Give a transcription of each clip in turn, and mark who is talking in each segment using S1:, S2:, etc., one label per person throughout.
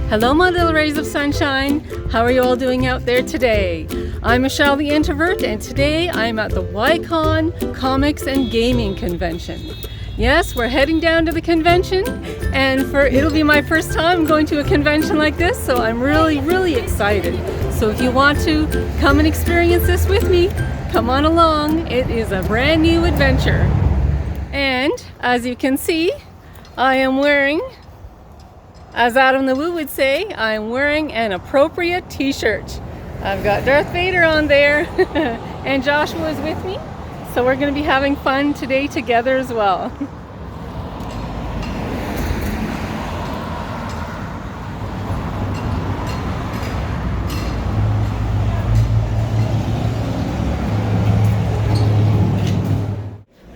S1: Hello my little rays of sunshine, how are you all doing out there today? I'm Michelle the Introvert and today I'm at the YCon Comics and Gaming Convention. Yes, we're heading down to the convention and it'll be my first time going to a convention like this, so I'm really excited. So if you want to come and experience this with me, come on along. It is a brand new adventure. And as you can see, I am wearing, as Adam the Woo would say, I'm wearing an appropriate t-shirt. I've got Darth Vader on there and Joshua is with me. So we're going to be having fun today together as well.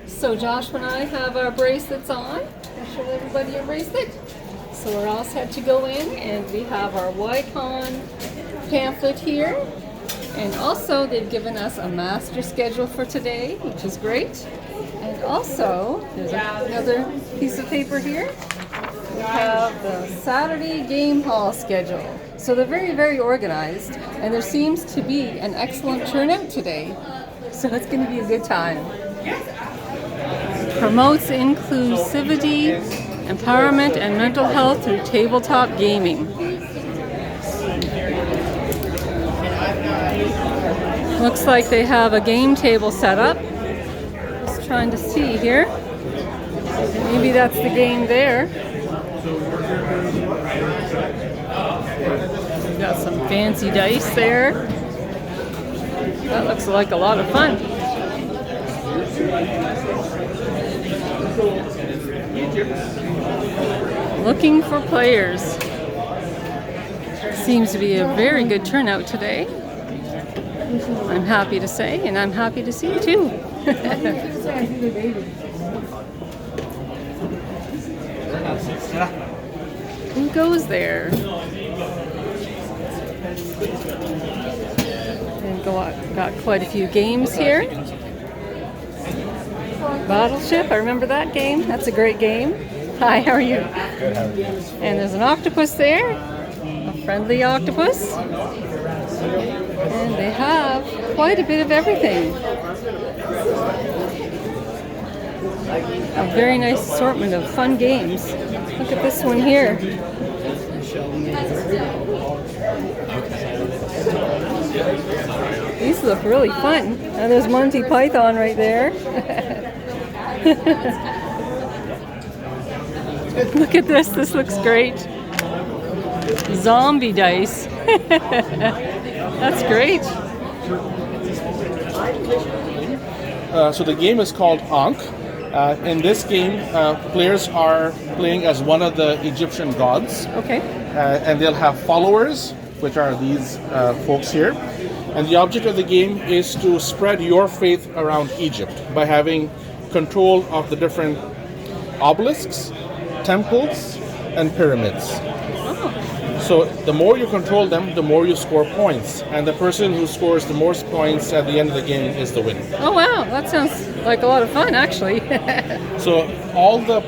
S1: So Joshua and I have our bracelets on. I'll show everybody a bracelet. So we're all set to go in, and we have our YCon pamphlet here. And also they've given us a master schedule for today, which is great. And also there's another piece of paper here. We have the Saturday game hall schedule. So they're very organized, and there seems to be an excellent turnout today. So it's going to be a good time. Promotes inclusivity, empowerment, and mental health through tabletop gaming. Looks like they have a game table set up. Just trying to see here. Maybe that's the game there. We've got some fancy dice there. That looks like a lot of fun. Looking for players. Seems to be a very good turnout today. I'm happy to say, and I'm happy to see too. Who goes there? And got quite a few games here. Battleship, I remember that game. That's a great game. Hi, how are you?
S2: Good, how are you?
S1: And there's an octopus there. A friendly octopus. And they have quite a bit of everything. A very nice assortment of fun games. Look at this one here. These look really fun. And there's Monty Python right there. Look at this. This looks great. Zombie dice. That's great.
S2: So the game is called Ankh. In this game, players are playing as one of the Egyptian gods.
S1: Okay.
S2: And they'll have followers, which are these folks here. And the object of the game is to spread your faith around Egypt by having control of the different obelisks, temples, and pyramids. So the more you control them, the more you score points. And the person who scores the most points at the end of the game is the winner.
S1: Oh wow, that sounds like a lot of fun actually.
S2: So all the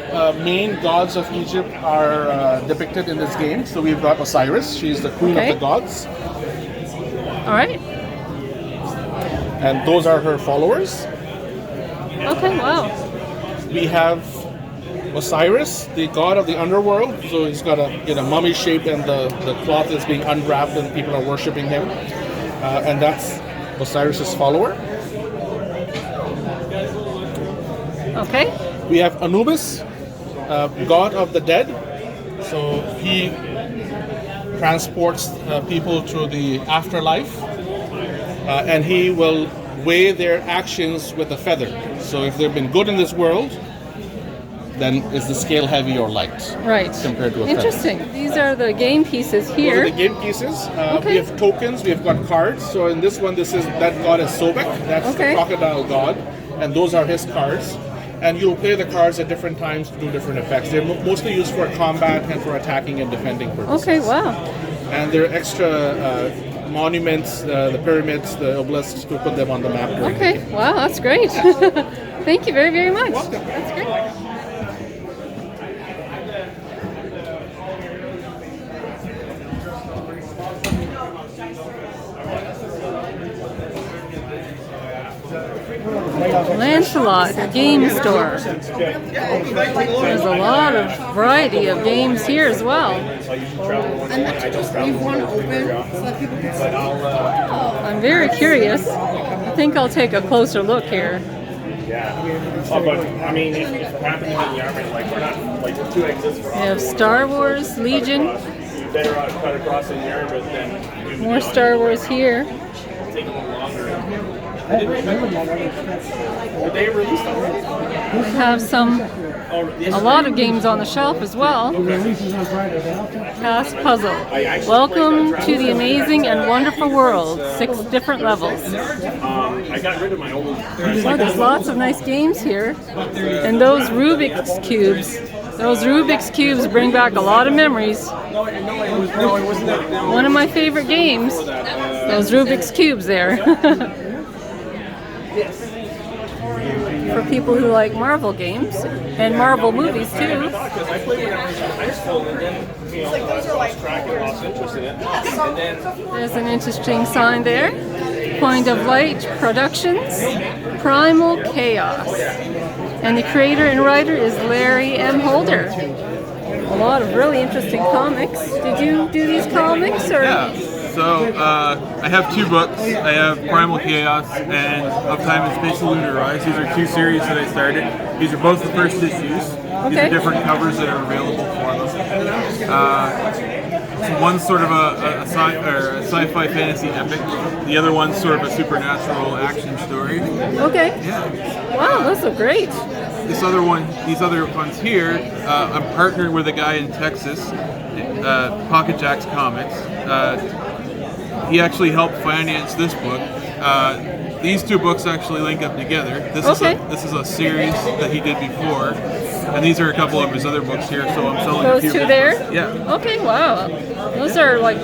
S2: main gods of Egypt are depicted in this game. So we've got Osiris, she's the queen of the gods.
S1: All right.
S2: And those are her followers.
S1: Okay, wow.
S2: We have Osiris, the god of the underworld. So he's got a mummy shape, and the cloth is being unwrapped and people are worshipping him. And that's Osiris's follower.
S1: Okay.
S2: We have Anubis, god of the dead. So he transports people to the afterlife. And he will weigh their actions with a feather. So if they've been good in this world, then is the scale heavy or light?
S1: Right.
S2: Compared to a
S1: Interesting.
S2: feather.
S1: These are the game pieces here.
S2: Those are the game pieces. We have tokens. We've got cards. So in this one, that god is Sobek. That's the crocodile god, and those are his cards. And you'll play the cards at different times to do different effects. They're mostly used for combat and for attacking and defending purposes.
S1: Okay. Wow.
S2: And there are extra monuments, the pyramids, the obelisks, to put them on the map.
S1: Okay. Wow, that's great. Thank you very much.
S2: Welcome.
S1: That's great. Lancelot Game Store. There's a lot of variety of games here as well. I'm very curious. I think I'll take a closer look here.
S3: Yeah. But I mean, if it happened in Yarmouth, like we're not like 2 exits from.
S1: We have Star Wars Legion.
S3: You better cut across in Yarmouth than
S1: More Star Wars here.
S3: take a little longer. Did they release already?
S1: We have a lot of games on the shelf as well. Cast Puzzle. Welcome to the amazing and wonderful world. 6 different levels.
S3: I got rid of my old.
S1: Oh, there's lots of nice games here. And those Rubik's Cubes bring back a lot of memories. One of my favorite games, those Rubik's Cubes there. For people who like Marvel games and Marvel movies too. There's an interesting sign there. Point of Light Productions, Primal Chaos. And the creator and writer is Larry M. Holder. A lot of really interesting comics. Did you do these comics? Or?
S4: Yeah. So I have 2 books. I have Primal Chaos and Of Time and Space Lunar Rise. These are 2 series that I started. These are both the first issues. These are different covers that are available for them. So one's sort of a sci-fi fantasy epic. The other one's sort of a supernatural action story.
S1: Okay.
S4: Yeah.
S1: Wow, those are great.
S4: These other ones here, I'm partnered with a guy in Texas, Pocket Jacks Comics. He actually helped finance this book. These 2 books actually link up together. This is a series that he did before, and these are a couple of his other books here. So I'm selling
S1: those
S4: a few.
S1: 2 there?
S4: Yeah.
S1: Okay. Wow. Those are like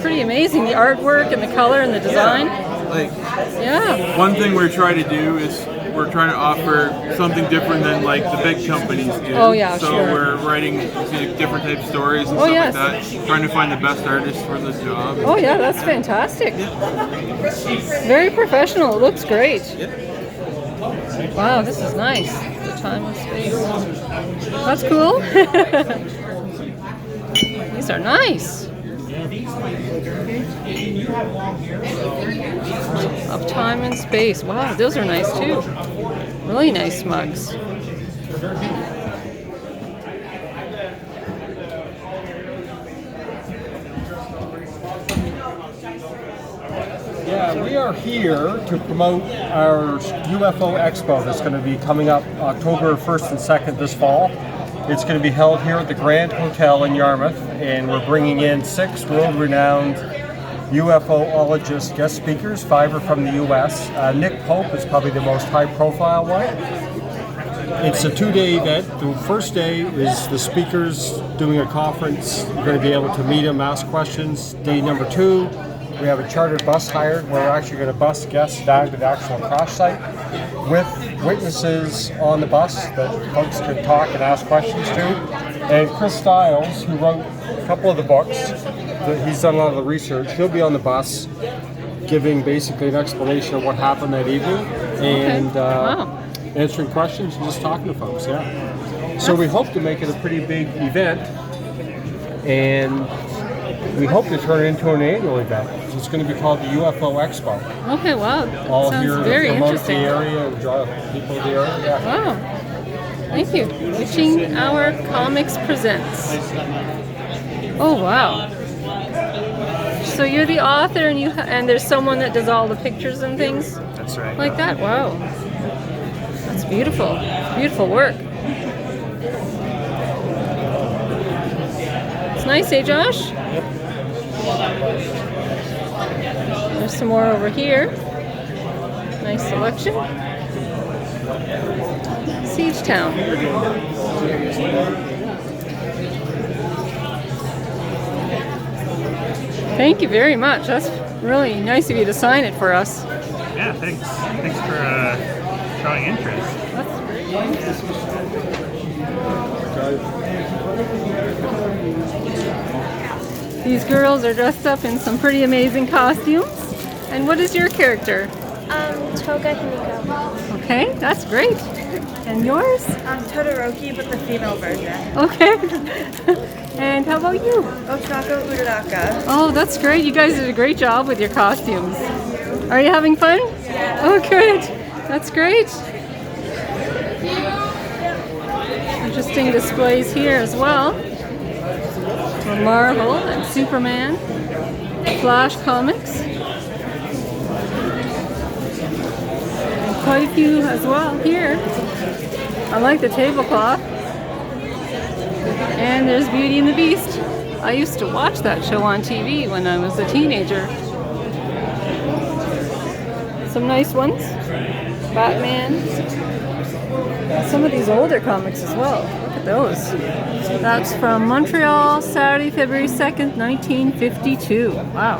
S1: pretty amazing. The artwork and the color and the design.
S4: Like,
S1: yeah.
S4: One thing we're trying to do is we're trying to offer something different than like the big companies do.
S1: Oh yeah,
S4: so
S1: sure.
S4: we're writing different type of stories and stuff like that. Trying to find the best artists for the job.
S1: Oh yeah, that's fantastic. Very professional. It looks great. Wow, this is nice. The time and space. That's cool. These are nice. Of Time and Space. Wow, those are nice too. Really nice mugs.
S5: Yeah, we are here to promote our UFO Expo that's going to be coming up October 1st and 2nd this fall. It's going to be held here at the Grand Hotel in Yarmouth, and we're bringing in 6 world-renowned UFO-ologist guest speakers. 5 are from the U.S. Nick Pope is probably the most high-profile one. It's a 2-day event. The first day is the speakers doing a conference. You're going to be able to meet them, ask questions. Day number 2, we have a chartered bus hired where we're actually going to bus guests down to the actual crash site with witnesses on the bus that folks can talk and ask questions to. And Chris Stiles, who wrote a couple of the books, he's done a lot of the research, he'll be on the bus giving basically an explanation of what happened that evening and answering questions and just talking to folks, So we hope to make it a pretty big event, and we hope to turn it into an annual event. It's going to be called the UFO Expo.
S1: Okay, wow.
S5: All
S1: Sounds
S5: here
S1: very
S5: to promote
S1: interesting.
S5: the area and draw people to the area.
S1: Wow. Thank you. Witching Hour Comics presents. Oh, wow. So you're the author, and and there's someone that does all the pictures and things?
S3: That's right.
S1: Like that? Wow. That's beautiful. Beautiful work. It's nice, eh, Josh?
S3: Yep.
S1: There's some more over here. Nice selection. Siege Town. Thank you very much. That's really nice of you to sign it for us.
S3: Yeah, thanks. Thanks for showing interest.
S1: These girls are dressed up in some pretty amazing costumes. And what is your character?
S6: Toga Himiko.
S1: Okay, that's great. And yours?
S6: Todoroki, but the female version.
S1: Okay. And how about you?
S6: Osako Uraraka.
S1: Oh, that's great. You guys did a great job with your costumes. Are you having fun? Yeah. Oh, good. That's great. Interesting displays here as well. For Marvel and Superman, Flash comics. And quite a few as well here. I like the tablecloth. And there's Beauty and the Beast. I used to watch that show on TV when I was a teenager. Some nice ones. Batman. Some of these older comics as well. Look at those. That's from Montreal, Saturday, February 2nd, 1952. Wow.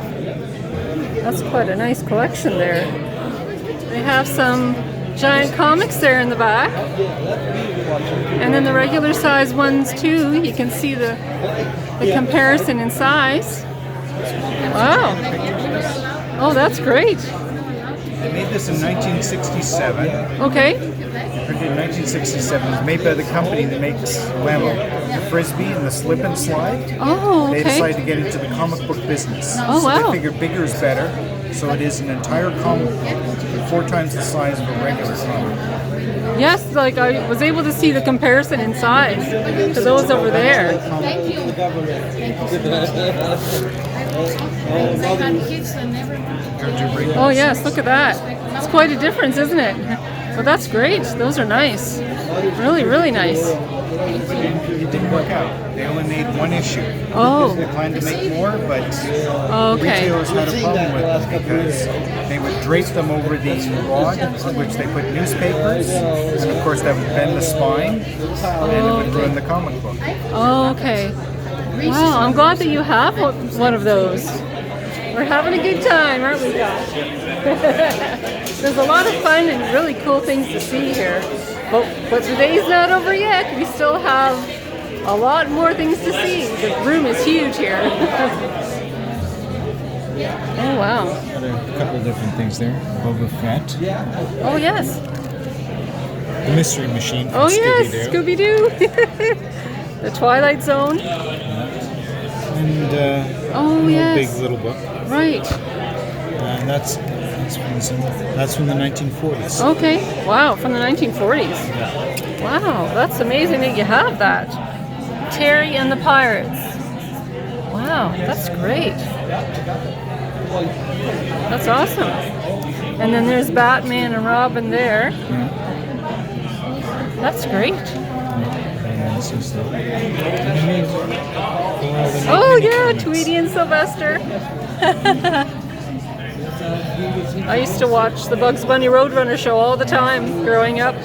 S1: That's quite a nice collection there. They have some giant comics there in the back. And then the regular size ones too. You can see the comparison in size. Wow. Oh, that's great.
S7: They made this in 1967.
S1: Okay.
S7: Printed in 1967. It was made by the company that makes the Frisbee and the slip and slide.
S1: Oh, okay.
S7: They decided to get into the comic book business.
S1: Oh,
S7: so
S1: wow.
S7: they figured bigger is better. So it is an entire comic book, 4 times the size of a regular comic.
S1: Yes, like I was able to see the comparison in size to those over there. Oh yes, look at that. It's quite a difference, isn't it? Well, that's great. Those are nice. Really, really nice.
S7: It didn't work out. They only made 1 issue.
S1: Oh.
S7: They planned to make more, but
S1: Okay.
S7: retailers had a problem with them because they would drape them over the rod on which they put newspapers, and of course that would bend the spine, and it would ruin the comic book.
S1: Oh, okay. Wow, I'm glad that you have one of those. We're having a good time, aren't we, Josh? There's a lot of fun and really cool things to see here. But the day's not over yet. We still have a lot more things to see. The room is huge here. Oh, wow.
S7: Got a couple different things there. Boba Fett.
S1: Oh, yes.
S7: The Mystery Machine from
S1: Oh, yes,
S7: Scooby-Doo.
S1: Scooby-Doo. The Twilight Zone.
S7: And
S1: Oh, yes.
S7: big little book.
S1: Right.
S7: And that's from the 1940s.
S1: Okay. Wow, from the 1940s. Wow, that's amazing that you have that. Terry and the Pirates. Wow, that's great. That's awesome. And then there's Batman and Robin there. That's great.
S7: And this is
S1: Oh yeah, Tweety and Sylvester. I used to watch the Bugs Bunny Roadrunner show all the time growing up.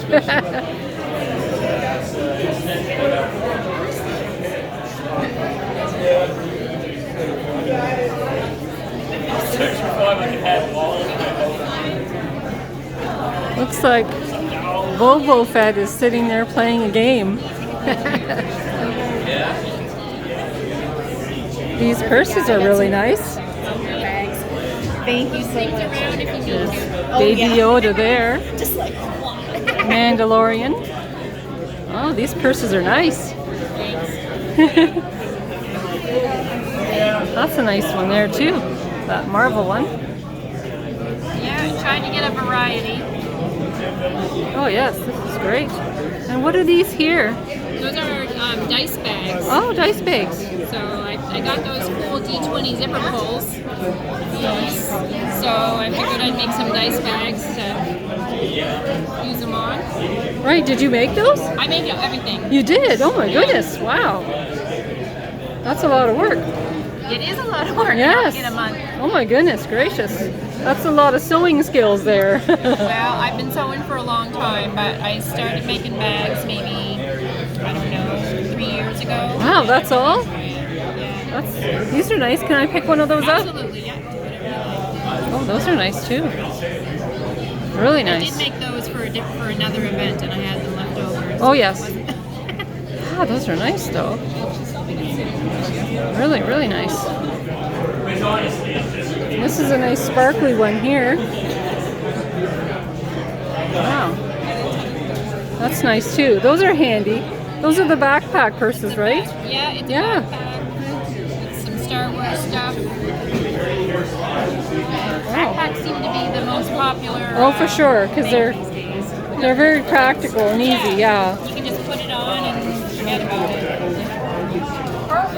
S1: Looks like Boba Fett is sitting there playing a game. These purses are really nice.
S6: Thank you so much.
S1: There's Baby Yoda there.
S6: Just like
S1: Mandalorian. Oh, these purses are nice. That's a nice one there too. That Marvel one.
S8: Yeah, trying to get a variety.
S1: Oh yes, this is great. And what are these here?
S8: Those are dice bags.
S1: Oh, dice bags.
S8: So I got those cool D20 zipper pulls. So I figured I'd make some dice bags to use them on.
S1: Right, did you make those?
S8: I make everything.
S1: You did? Oh my goodness, wow. That's a lot of work.
S8: It is a lot of work
S1: Yes.
S8: in a month.
S1: Oh my goodness gracious. That's a lot of sewing skills there.
S8: Well, I've been sewing for a long time, but I started making bags maybe, I don't know, 3 years ago.
S1: Wow, that's all?
S8: Yeah.
S1: These are nice. Can I pick one of those up?
S8: Absolutely, yeah.
S1: Oh, those are nice too. Really
S8: I
S1: nice.
S8: did make those for another event, and I had them left over.
S1: Oh yes. Ah, those are nice though. Really, really nice. This is a nice sparkly one here. Wow. That's nice too. Those are handy. Those are the backpack purses, right?
S8: Yeah, it's a
S1: Yeah.
S8: backpack with some Star Wars stuff. Backpacks seem to be the most popular.
S1: Oh, for sure, because they're very practical and easy. Yeah,
S8: You can just put it on and forget about it.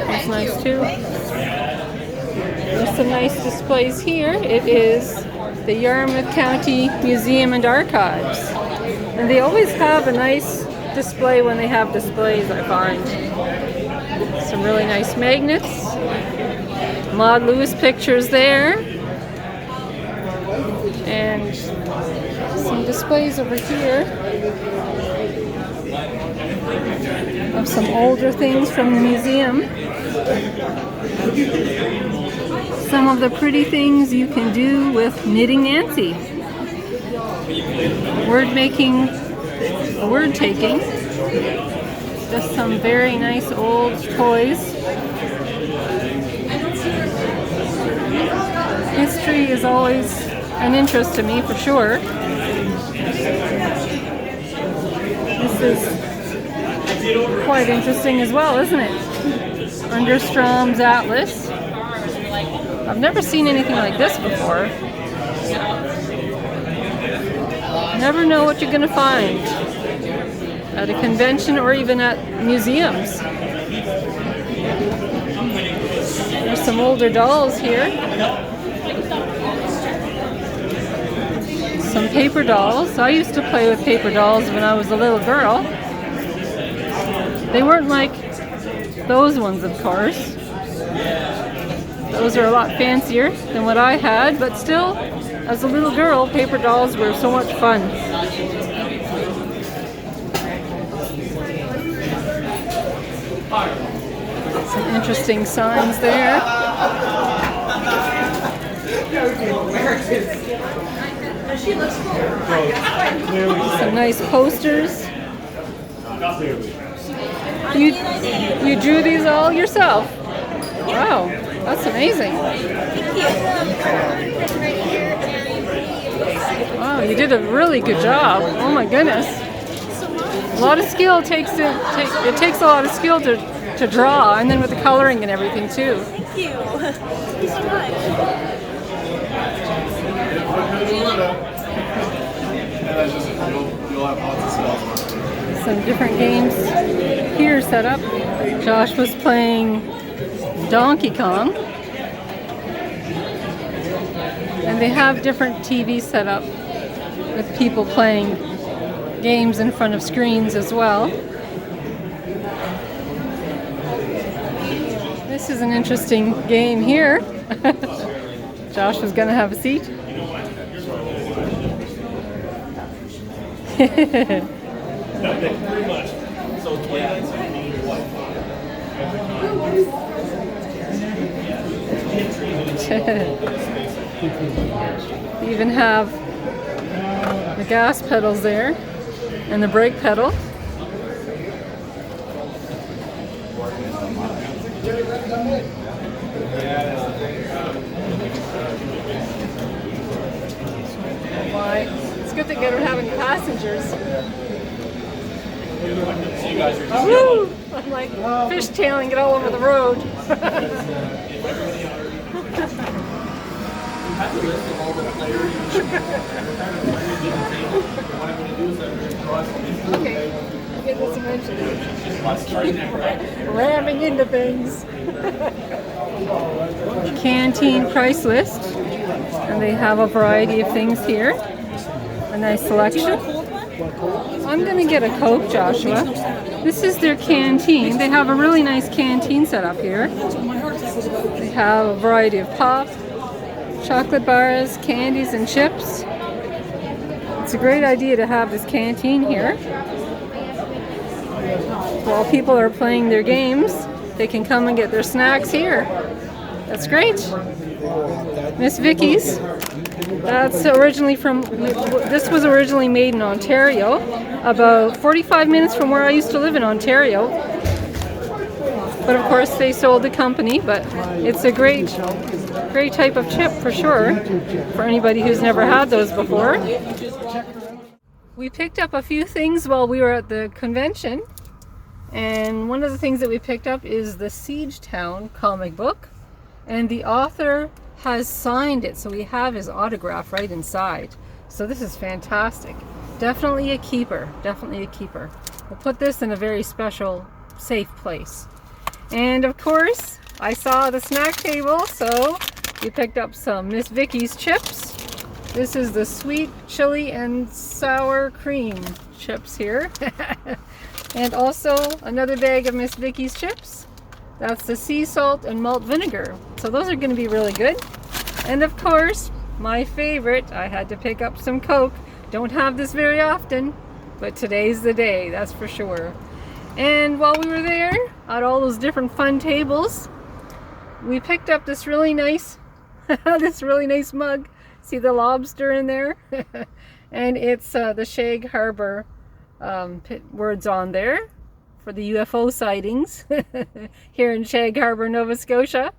S1: that's nice too. There's some nice displays here. It is the Yarmouth County Museum and Archives, and they always have a nice display when they have displays. I find some really nice magnets. Maud Lewis pictures there, and some displays over here of some older things from the museum. Some of the pretty things you can do with Knitting Nancy. Word making, word taking. Just some very nice old toys. History is always an interest to me, for sure. This is quite interesting as well, isn't it? Thunderstroms Atlas. I've never seen anything like this before. Never know what you're going to find at a convention or even at museums. There's some older dolls here. Some paper dolls. I used to play with paper dolls when I was a little girl. They weren't like those ones, of course. Those are a lot fancier than what I had, but still, as a little girl, paper dolls were so much fun. Some interesting signs there. Some nice posters. You drew these all yourself? Wow, that's amazing. Wow, you did a really good job. Oh my goodness. A lot of skill it takes a lot of skill to draw, and then with the coloring and everything too.
S6: Thank you. Thank you so much.
S1: Some different games here set up. Josh was playing Donkey Kong. And they have different TVs set up with people playing games in front of screens as well. This is an interesting game here. Josh was going to have a seat. You even have the gas pedals there and the brake pedal. Why? It's good that we don't have any passengers. Woo! I'm like fishtailing it all over the road. Okay, get this eventually. Ramming into things. Canteen price list, and they have a variety of things here. A nice selection. I'm gonna get a Coke, Joshua. This is their canteen. They have a really nice canteen set up here. They have a variety of pop, chocolate bars, candies, and chips. It's a great idea to have this canteen here. While people are playing their games, they can come and get their snacks here. That's great. Miss Vicky's. That's originally this was originally made in Ontario, about 45 minutes from where I used to live in Ontario. But of course they sold the company, but it's a great type of chip for sure, for anybody who's never had those before. We picked up a few things while we were at the convention, and one of the things that we picked up is the Siege Town comic book, and the author has signed it, so we have his autograph right inside. So this is fantastic. Definitely a keeper, definitely a keeper. We'll put this in a very special, safe place. And of course, I saw the snack table, so we picked up some Miss Vicky's chips. This is the sweet chili and sour cream chips here. And also another bag of Miss Vicky's chips. That's the sea salt and malt vinegar. So those are going to be really good. And of course, my favorite, I had to pick up some Coke. Don't have this very often, but today's the day, that's for sure. And while we were there, at all those different fun tables, we picked up this really nice, mug. See the lobster in there? And it's the Shag Harbor words on there for the UFO sightings here in Shag Harbor, Nova Scotia.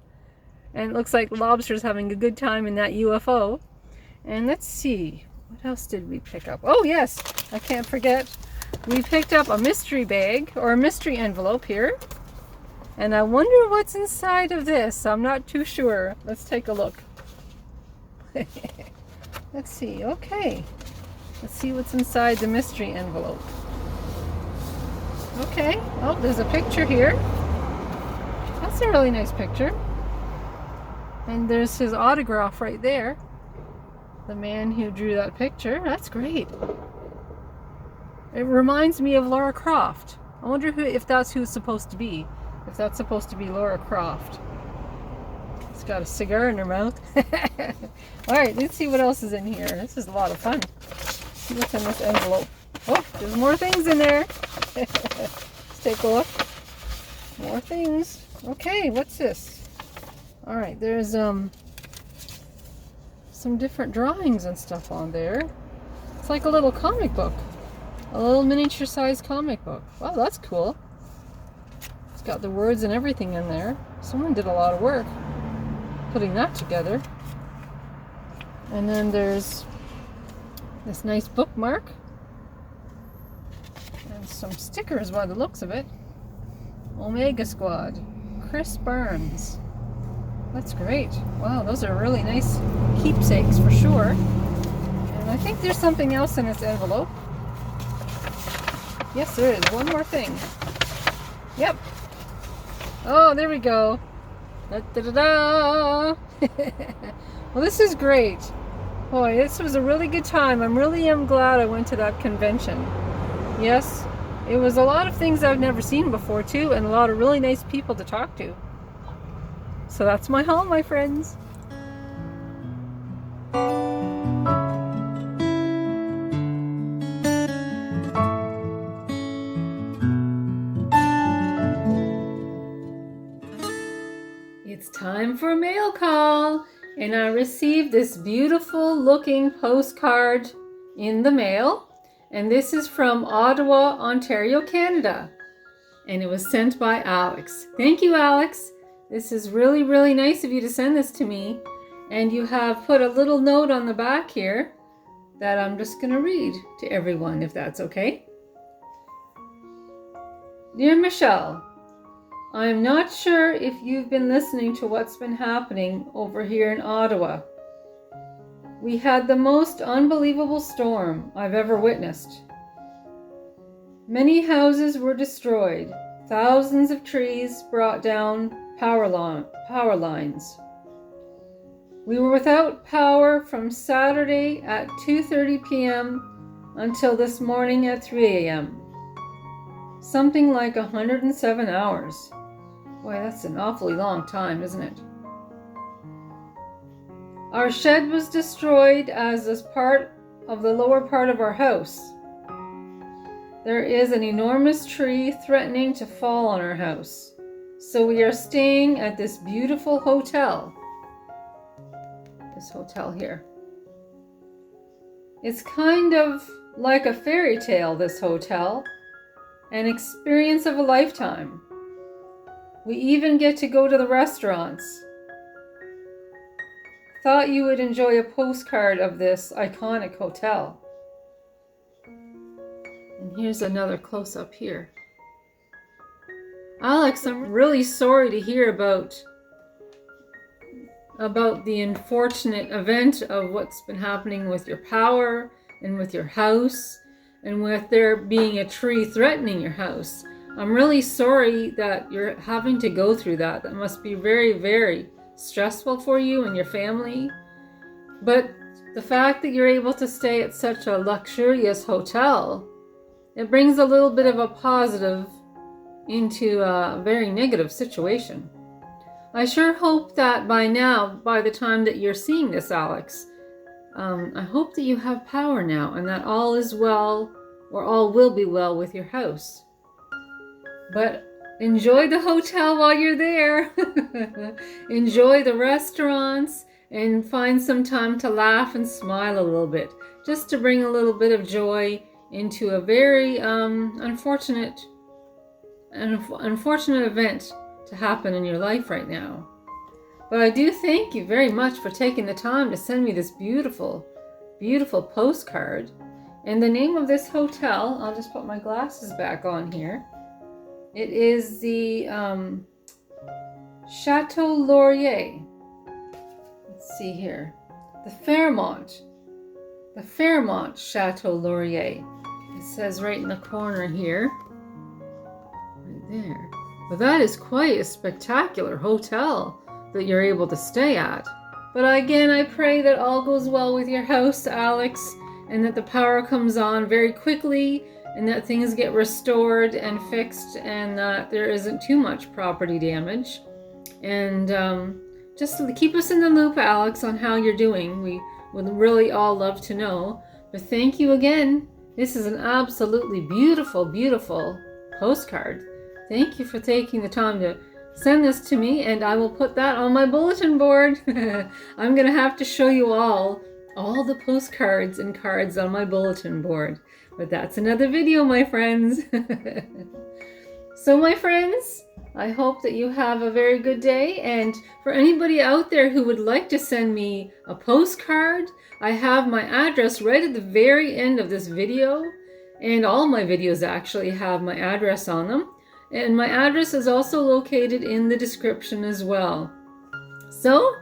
S1: And it looks like lobster's having a good time in that UFO. And let's see, what else did we pick up? Oh yes, I can't forget. We picked up a mystery bag, or a mystery envelope here. And I wonder what's inside of this. I'm not too sure. Let's take a look. Let's see, okay. Let's see what's inside the mystery envelope. Okay, oh, there's a picture here. That's a really nice picture. And there's his autograph right there. The man who drew that picture. That's great. It reminds me of Laura Croft. I wonder if that's who it's supposed to be. If that's supposed to be Laura Croft. She's got a cigar in her mouth. Alright, let's see what else is in here. This is a lot of fun. See what's in this envelope. Oh, there's more things in there. Let's take a look. More things. Okay, what's this? Alright, there's some different drawings and stuff on there. It's like a little comic book. A little miniature sized comic book. Wow, that's cool. It's got the words and everything in there. Someone did a lot of work putting that together. And then there's this nice bookmark. And some stickers by the looks of it. Omega Squad. Chris Barnes. That's great. Wow, those are really nice keepsakes for sure. And I think there's something else in this envelope. Yes, there is. One more thing. Yep. Oh, there we go. Da, da, da, da. Well, this is great. Boy, this was a really good time. I really am glad I went to that convention. Yes, it was a lot of things I've never seen before too, and a lot of really nice people to talk to. So that's my haul, my friends. It's time for a mail call, and I received this beautiful looking postcard in the mail, and this is from Ottawa, Ontario, Canada, and it was sent by Alex. Thank you, Alex. This is really, really nice of you to send this to me. And you have put a little note on the back here that I'm just going to read to everyone, if that's okay. Dear Michelle, I am not sure if you've been listening to what's been happening over here in Ottawa. We had the most unbelievable storm I've ever witnessed. Many houses were destroyed. Thousands of trees brought down power lines. We were without power from Saturday at 2:30 p.m. until this morning at 3 a.m. Something like 107 hours. Boy, that's an awfully long time, isn't it? Our shed was destroyed as part of the lower part of our house. There is an enormous tree threatening to fall on our house. So we are staying at this beautiful hotel. This hotel here. It's kind of like a fairy tale, this hotel. An experience of a lifetime. We even get to go to the restaurants. Thought you would enjoy a postcard of this iconic hotel. And here's another close-up here. Alex, I'm really sorry to hear about the unfortunate event of what's been happening with your power and with your house and with there being a tree threatening your house. I'm really sorry that you're having to go through that. That must be very, very stressful for you and your family. But the fact that you're able to stay at such a luxurious hotel, it brings a little bit of a positive into a very negative situation. I sure hope that by now, by the time that you're seeing this, Alex, I hope that you have power now and that all is well, or all will be well with your house. But enjoy the hotel while you're there. Enjoy the restaurants and find some time to laugh and smile a little bit, just to bring a little bit of joy into a very unfortunate event to happen in your life right now. But I do thank you very much for taking the time to send me this beautiful, beautiful postcard. And the name of this hotel, I'll just put my glasses back on here. It is the Chateau Laurier. Let's see here. The Fairmont Chateau Laurier. It says right in the corner here. Right there. Well, that is quite a spectacular hotel that you're able to stay at. But again, I pray that all goes well with your house, Alex, and that the power comes on very quickly, and that things get restored and fixed, and that there isn't too much property damage. And just keep us in the loop, Alex, on how you're doing. We would really all love to know. But thank you again. This is an absolutely beautiful, beautiful postcard. Thank you for taking the time to send this to me, and I will put that on my bulletin board. I'm going to have to show you all the postcards and cards on my bulletin board. But that's another video, my friends. So, my friends, I hope that you have a very good day. And for anybody out there who would like to send me a postcard, I have my address right at the very end of this video. And all my videos actually have my address on them. And my address is also located in the description as well. So,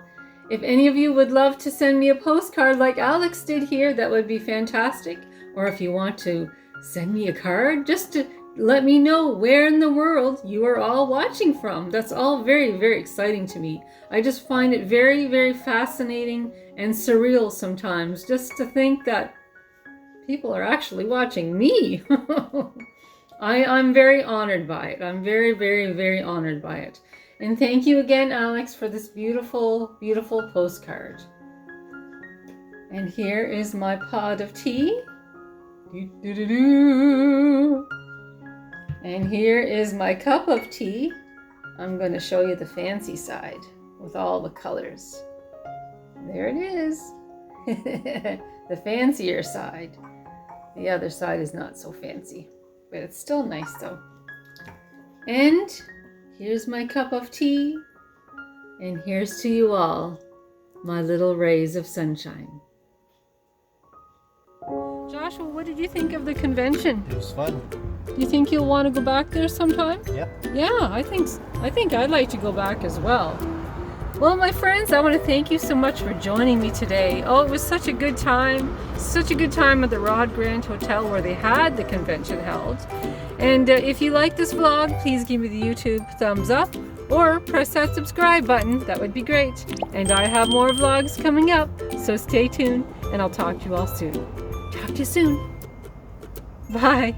S1: if any of you would love to send me a postcard like Alex did here, that would be fantastic. Or if you want to send me a card, just to let me know where in the world you are all watching from. That's all very, very exciting to me. I just find it very, very fascinating and surreal sometimes, just to think that people are actually watching me. I'm very honored by it. I'm very, very, very honored by it. And thank you again, Alex, for this beautiful, beautiful postcard. And here is my pot of tea. And here is my cup of tea. I'm going to show you the fancy side with all the colors. There it is. The fancier side. The other side is not so fancy, but it's still nice though. And here's my cup of tea. And here's to you all, my little rays of sunshine. Joshua, what did you think of the convention?
S9: It was fun.
S1: Do you think you'll want to go back there sometime?
S9: Yep.
S1: Yeah, I think I'd like to go back as well. Well, my friends, I want to thank you so much for joining me today. Oh, it was such a good time. Such a good time at the Rod Grand Hotel where they had the convention held. And if you like this vlog, please give me the YouTube thumbs up or press that subscribe button. That would be great. And I have more vlogs coming up, so stay tuned and I'll talk to you all soon. Talk to you soon. Bye.